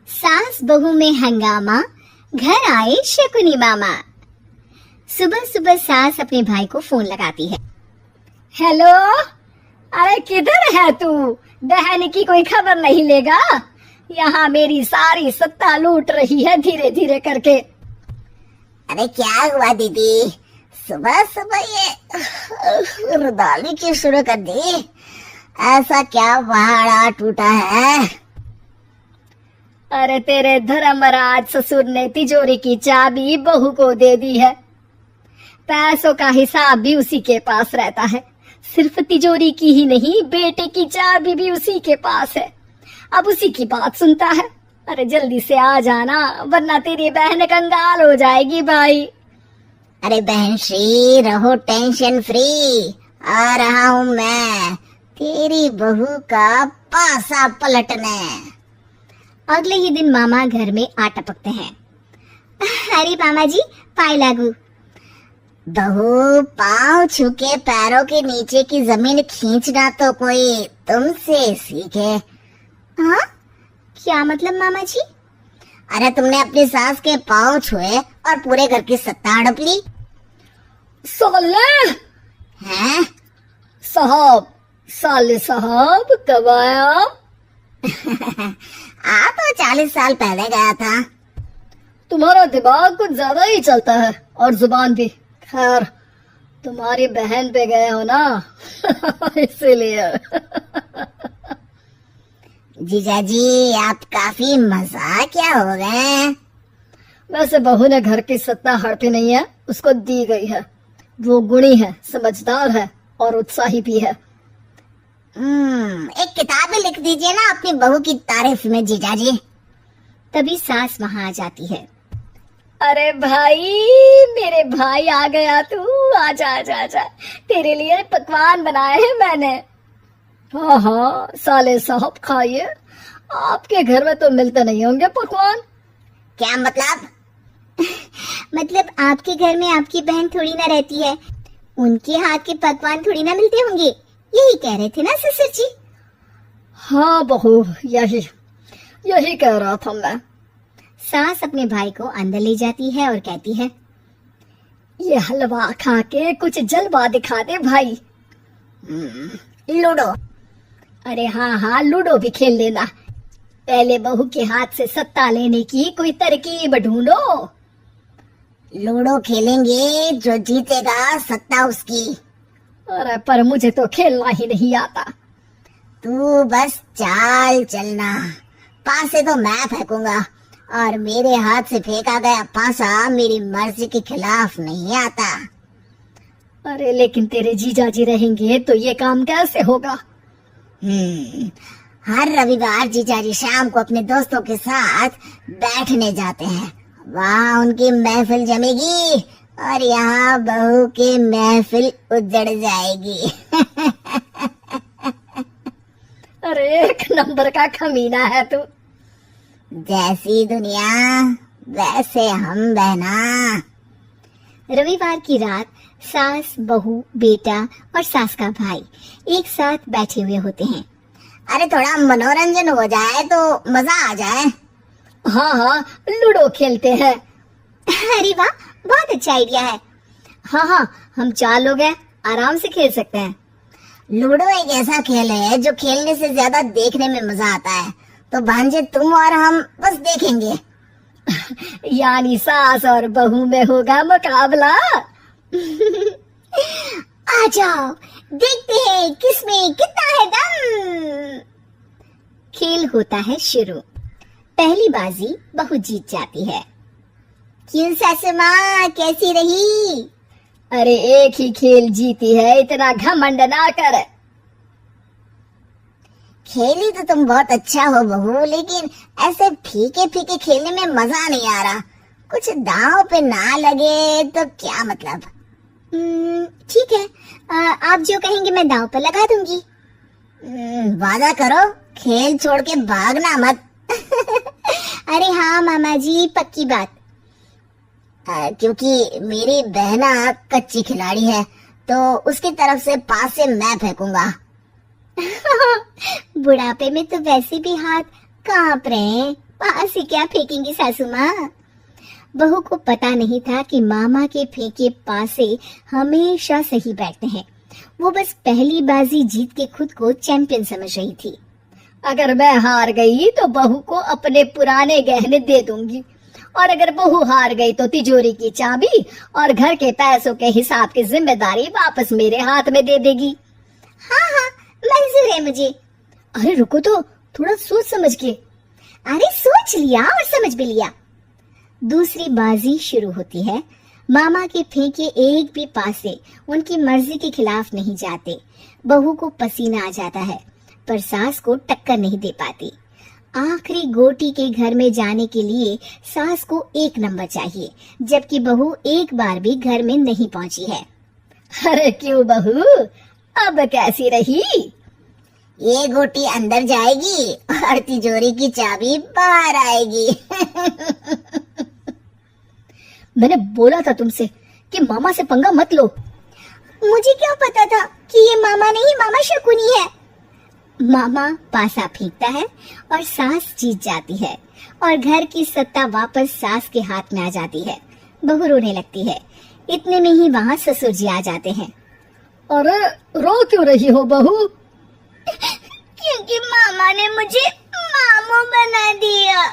सास बहू में हंगामा, घर आए शकुनी मामा। सुबह सुबह सास अपने भाई को फोन लगाती है। हेलो, अरे किधर है तू? बहन की कोई खबर नहीं लेगा? यहाँ मेरी सारी सत्ता लूट रही है धीरे धीरे करके। अरे क्या हुआ दीदी, सुबह सुबह ये रुदाली क्यों शुरू कर दी? ऐसा क्या पहाड़ा टूटा है? अरे तेरे धर्मराज ससुर ने तिजोरी की चाबी बहू को दे दी है। पैसों का हिसाब भी उसी के पास रहता है। सिर्फ तिजोरी की ही नहीं, बेटे की चाबी भी उसी के पास है। अब उसी की बात सुनता है। अरे जल्दी से आ जाना, वरना तेरी बहन कंगाल हो जाएगी भाई। अरे बहन श्री, रहो टेंशन फ्री। आ रहा हूँ मैं, तेरी बहू का पासा पलटने। अगले ही दिन मामा घर में आ टपकते हैं। अरे मामा जी, पाए लागू। बहू, पाँव छू के पैरों के नीचे की जमीन खींचना तो कोई तुमसे सीखे। हाँ, क्या मतलब मामा जी? अरे तुमने अपनी सास के पाँव छुए और पूरे घर की सत्ता हड़प ली। साले हैं? साहब, साले साहब कब आया? आ तो 40 साल पहले गया था। तुम्हारा दिमाग कुछ ज्यादा ही चलता है और जुबान भी। खैर, तुम्हारी बहन पे गए हो ना इसीलिए। जीजाजी, आप काफी मजाकिया हो गए। वैसे बहू ने घर की सत्ता हड़पी नहीं है, उसको दी गई है। वो गुणी है, समझदार है और उत्साही भी है। एक किताब में लिख दीजिए ना अपनी बहू की तारीफ में जीजाजी। तभी सास वहाँ आ जाती है। अरे भाई, मेरे भाई आ गया तू। आजा आजा आजा, तेरे लिए पकवान बनाए हैं मैंने। हाँ हाँ साले साहब, खाइए। आपके घर में तो मिलते नहीं होंगे पकवान। क्या मतलब? मतलब आपके घर में आपकी बहन थोड़ी ना रहती है, उनके हाथ के पकवान थोड़ी ना मिलते होंगे, यही कह रहे थे ना ससुर जी? हाँ बहू, यही कह रहा था मैं। सास अपने भाई को अंदर ले जाती है और कहती है, ये हलवा खा के कुछ जलवा दिखा दे भाई। लूडो? अरे हाँ हाँ, लूडो भी खेल लेना। पहले बहू के हाथ से सत्ता लेने की कोई तरकीब ढूंढो। लूडो खेलेंगे, जो जीतेगा सत्ता उसकी। अरे पर मुझे तो खेलना ही नहीं आता। तू बस चाल चलना, पासे तो मैं फेंकूंगा और मेरे हाथ से फेंका गया पासा मेरी मर्जी के खिलाफ नहीं आता। अरे लेकिन तेरे जीजाजी रहेंगे तो ये काम कैसे होगा? हर रविवार जीजाजी शाम को अपने दोस्तों के साथ बैठने जाते हैं। वहाँ उनकी महफिल जमेगी और यहाँ बहू की महफिल उजड़ जाएगी। अरे एक नंबर का कमीना है तू। जैसी दुनिया वैसे हम बहना। रविवार की रात सास, बहू, बेटा और सास का भाई एक साथ बैठे हुए होते हैं। अरे थोड़ा मनोरंजन हो जाए तो मजा आ जाए। हाँ हाँ, लूडो खेलते हैं। अरे वाह, बहुत अच्छा आइडिया है। हाँ हाँ, हम 4 लोग हैं, आराम से खेल सकते हैं। लूडो एक ऐसा खेल है जो खेलने से ज्यादा देखने में मजा आता है। तो भांजे, तुम और हम बस देखेंगे। यानी सास और बहू में होगा मुकाबला। आ जाओ, देखते हैं किसमें कितना है दम। खेल होता है शुरू। पहली बाजी बहू जीत जाती है। क्यों सासू माँ, कैसी रही? अरे एक ही खेल जीती है, इतना घमंड ना कर। खेली तो तुम बहुत अच्छा हो बहू, लेकिन ऐसे फीके फीके खेलने में मजा नहीं आ रहा। कुछ दांव पे ना लगे तो क्या मतलब? ठीक है, आप जो कहेंगे मैं दांव पर लगा दूंगी। वादा करो, खेल छोड़ के भागना मत। अरे हाँ मामा जी, पक्की बात। क्योंकि मेरी बहना कच्ची खिलाड़ी है, तो उसकी तरफ से पास से मैं फेंकूंगा। बुढ़ापे में तो वैसे भी हाथ कांप रहे हैं, पास ही क्या फेंकेंगी सासू माँ। बहू को पता नहीं था कि मामा के फेंके पासे हमेशा सही बैठते हैं। वो बस पहली बाजी जीत के खुद को चैंपियन समझ रही थी। अगर मैं हार गई तो बहू को अपने पुराने गहने दे दूंगी, और अगर बहू हार गई तो तिजोरी की चाबी और घर के पैसों के हिसाब की जिम्मेदारी वापस मेरे हाथ में दे देगी। हाँ हाँ मंजूर है मुझे। अरे रुको तो, थोड़ा सोच समझ के। अरे सोच लिया और समझ भी लिया। दूसरी बाजी शुरू होती है। मामा के फेंके एक भी पासे उनकी मर्जी के खिलाफ नहीं जाते। बहू को पसीना आ जाता है, पर सास को टक्कर नहीं दे पाती। आखिरी गोटी के घर में जाने के लिए सास को 1 नंबर चाहिए, जबकि बहू एक बार भी घर में नहीं पहुंची है। अरे क्यों बहू, अब कैसी रही? ये गोटी अंदर जाएगी और तिजोरी की चाबी बाहर आएगी। मैंने बोला था तुमसे कि मामा से पंगा मत लो। मुझे क्या पता था कि ये मामा नहीं मामा शकुनी है। मामा पासा फेंकता है और सास जीत जाती है और घर की सत्ता वापस सास के हाथ में आ जाती है। बहू रोने लगती है। इतने में ही वहाँ ससुर जी आ जाते हैं। अरे रो क्यों रही हो बहू? क्योंकि मामा ने मुझे मामू बना दिया।